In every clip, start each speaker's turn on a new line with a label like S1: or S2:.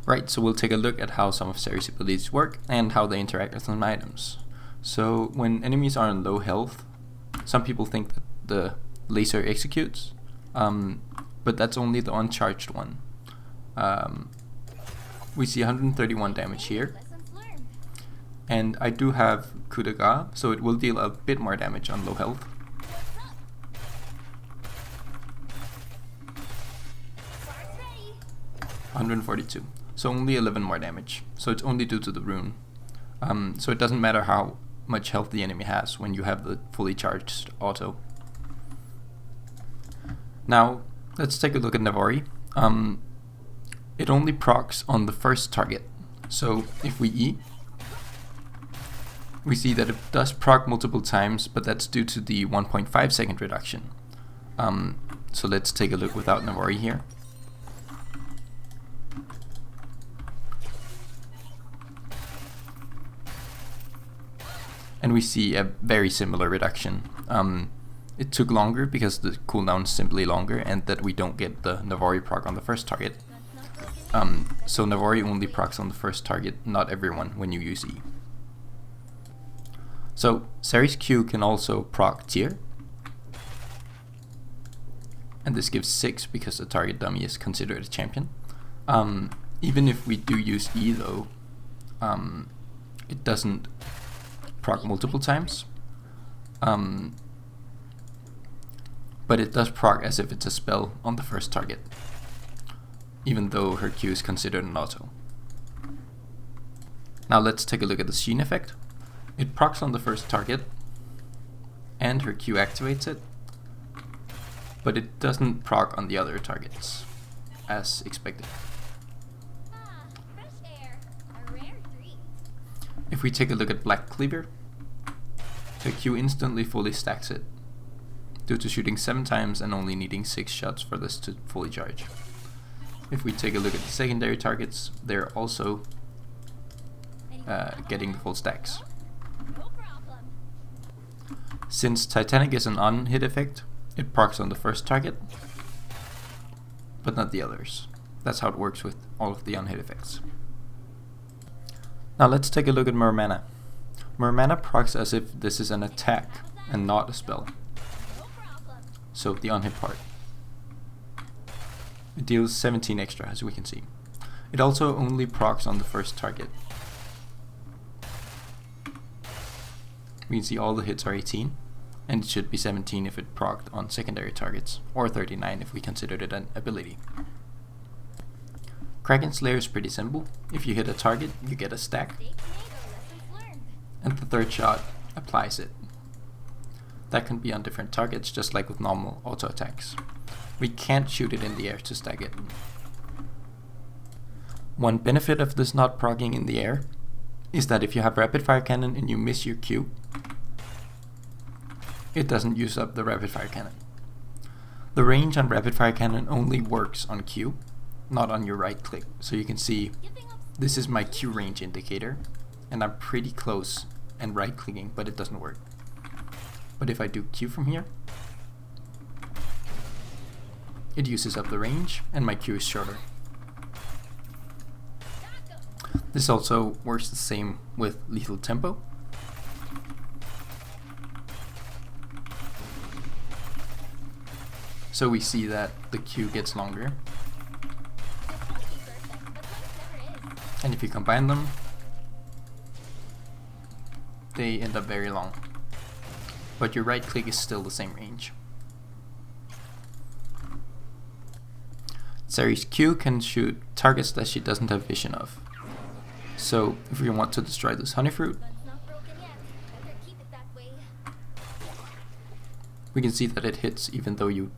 S1: Right, so we'll take a look at how some of Zeri's abilities work and how they interact with some items. So when enemies are on low health, some people think that the laser executes, but that's only the uncharged one. We see 131 damage here, and I do have coup de grace, so it will deal a bit more damage on low health. $142, so only 11 more damage, so it's only due to the rune. So it doesn't matter how much health the enemy has when you have the fully charged auto. Now let's take a look at Navori. It only procs on the first target, so if we E, we see that it does proc multiple times, but that's due to the 1.5 second reduction. So let's take a look without Navori here. And we see a very similar reduction. It took longer because the cooldown is simply longer, and that we don't get the Navori proc on the first target. So Navori only procs on the first target, not everyone when you use E. So Zeri's Q can also proc tier, and this gives 6 because the target dummy is considered a champion. Even if we do use E though, it doesn't proc multiple times, but it does proc as if it's a spell on the first target, even though her Q is considered an auto. Now let's take a look at the Sheen effect. It procs on the first target, and her Q activates it, but it doesn't proc on the other targets, as expected. If we take a look at Black Cleaver, the Q instantly fully stacks it, due to shooting 7 times and only needing 6 shots for this to fully charge. If we take a look at the secondary targets, they're also getting the full stacks. Since Titanic is an on-hit effect, it procs on the first target, but not the others. That's how it works with all of the on-hit effects. Now let's take a look at Muramana. Muramana procs as if this is an attack and not a spell. So the on-hit part. It deals 17 extra, as we can see. It also only procs on the first target. We can see all the hits are 18, and it should be 17 if it procced on secondary targets, or 39 if we considered it an ability. Kraken Slayer is pretty simple. If you hit a target, you get a stack, and the third shot applies it. That can be on different targets, just like with normal auto attacks. We can't shoot it in the air to stack it. One benefit of this not proccing in the air is that if you have Rapid Firecannon and you miss your Q, it doesn't use up the Rapid Firecannon. The range on Rapid Firecannon only works on Q, not on your right click. So you can see this is my Q range indicator, and I'm pretty close and right clicking, but it doesn't work. But if I do Q from here, it uses up the range and my Q is shorter. This also works the same with lethal tempo. So we see that the Q gets longer. And if you combine them, they end up very long. But your right click is still the same range. Zeri's Q can shoot targets that she doesn't have vision of. So if we want to destroy this honey fruit, we can see that it hits even though you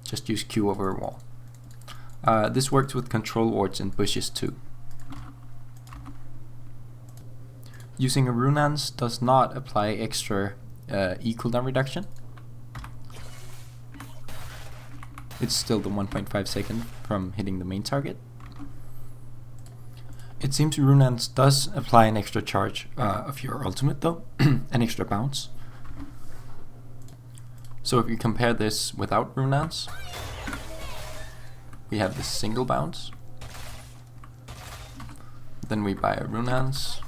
S1: just use Q over a wall. This works with control wards and bushes too. Using a Runaans does not apply extra E cooldown reduction. It's still the 1.5 second from hitting the main target. It seems Runaans does apply an extra charge of your ultimate though, an extra bounce. So if you compare this without Runaans, we have this single bounce, Then we buy a Runaans.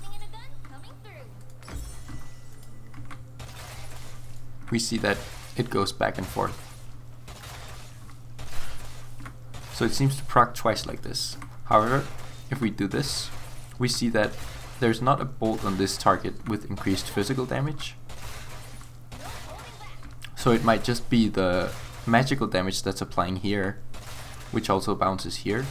S1: We see that it goes back and forth. So it seems to proc twice like this. However, if we do this, we see that there's not a bolt on this target with increased physical damage. So it might just be the magical damage that's applying here, which also bounces here.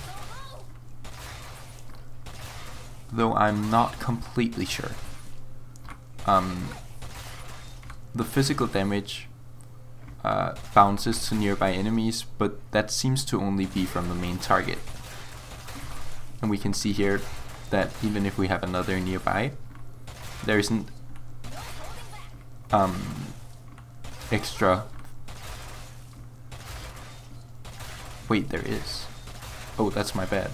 S1: Though I'm not completely sure. The physical damage bounces to nearby enemies, but that seems to only be from the main target. And we can see here that even if we have another nearby, there isn't extra. Wait, there is. Oh, that's my bad.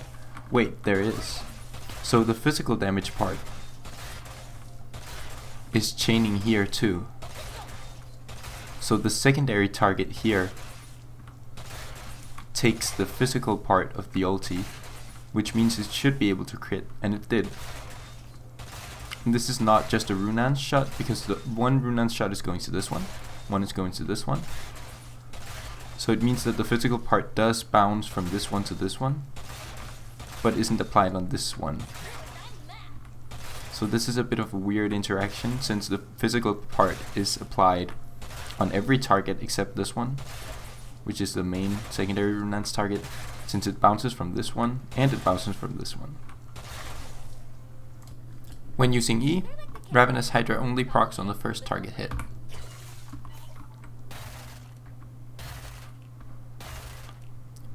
S1: Wait, there is. So the physical damage part is chaining here too. So the secondary target here takes the physical part of the ulti, which means it should be able to crit, and it did. And this is not just a Runaans shot, because the one Runaans shot is going to this one is going to this one. So it means that the physical part does bounce from this one to this one, but isn't applied on this one. So this is a bit of a weird interaction, since the physical part is applied on every target except this one, which is the main secondary Runaans target, since it bounces from this one and it bounces from this one. When using E, Ravenous Hydra only procs on the first target hit.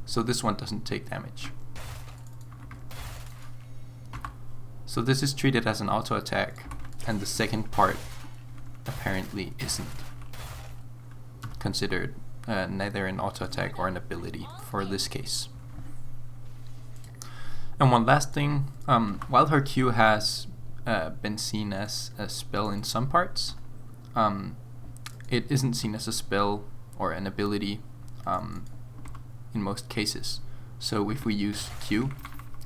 S1: So this one doesn't take damage. So this is treated as an auto attack, and the second part apparently isn't considered neither an auto attack or an ability for this case. And one last thing, while her Q has been seen as a spell in some parts, it isn't seen as a spell or an ability in most cases. So if we use Q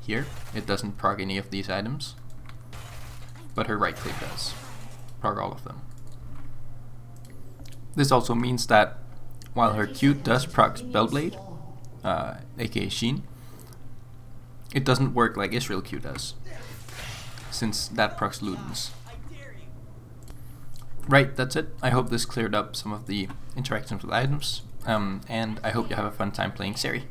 S1: here, it doesn't proc any of these items, but her right click does proc all of them. This also means that while her Q does proc Spellblade, aka Sheen, it doesn't work like Ezreal Q does, since that procs Ludens. Right, that's it. I hope this cleared up some of the interactions with items, and I hope you have a fun time playing Zeri.